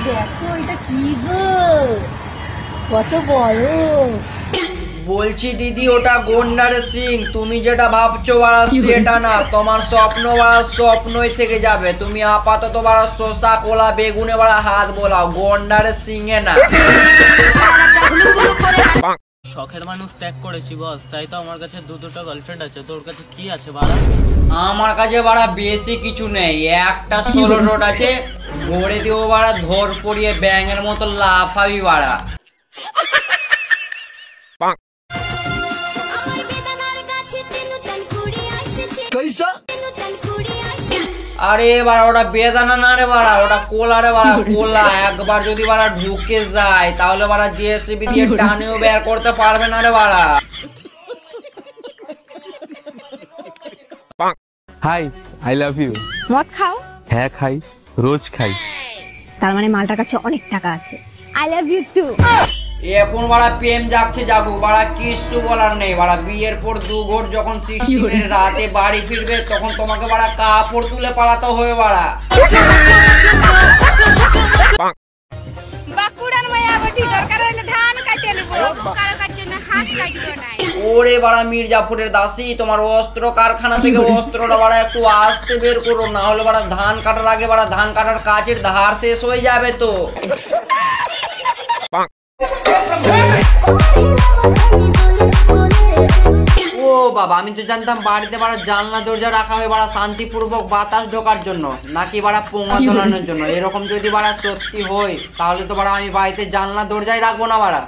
দেখো এটা কি গো, কত বড়। বলছি দিদি ওটা গন্ডারের সিং, তুমি যেটা ভাবছো বাড়া সেটা না, তোমার স্বপ্ন বাড়া স্বপ্নই থেকে যাবে। তুমি আপাতত বাড়া শসা কোলা বেগুনে বাড়া হাত বোলাও, গন্ডারের সিং এ না। শখের মানুষ ত্যাগ করেছি বস, তাই তো আমার কাছে দুটো গার্লফ্রেন্ড আছে। তোর কাছে কি আছে বাড়া? আমার কাছে বাড়া বেশি কিছু নেই, একটা 16 রোড আছে, ভরে দিব বাড়া ধর পড়িয়ে ব্যাঙের মতো লাফাবি বাড়া। আরে বাড়া ওটা বেদানা না রে বাড়া, ওটা কোলা রে বাড়া, কোলা। একবার যদি বাড়া ঢুকে যায় তাহলে বাড়া জেসিবি দিয়ে টানেও বের করতে পারবে না রে বাড়া। Hi, I love you. মদ খাও? হ্যাঁ খাই, রোজ খাই। তার মানে মালটার কাছে অনেক টাকা আছে। I love you too. এখন বাড়া প্রেম যাচ্ছে যাবো বাড়া, কিচ্ছু বলার নেই বাড়া। বিয়ের পর 2 ঘর যখন 16 রাতে বাড়ি ফিরবে তখন তোমাকে বাড়া কাপড় তুলে পালাতে হবে বাড়া। ওরে বাড়া মির্জাপুরের দাসী, তোমার অস্ত্র কারখানা থেকে অস্ত্রটা বাড়া একটু আসতে বের করো, না হলে বাড়া ধান কাটার আগে বাড়া ধান কাটার কাজের ধার শেষ হয়ে যাবে তো। ও বাবা, আমি তো জানতাম বাড়িতে বাড়া জানলা দরজা রাখা হয় বাড়া শান্তিপূর্বক বাতাস ঢোকার জন্য, নাকি বাড়া পোঙা তোলানোর জন্য। এরকম যদি বাড়া সত্যি হয় তাহলে তো বাড়া আমি বাড়িতে জানলা দরজাই রাখবো না বাড়া।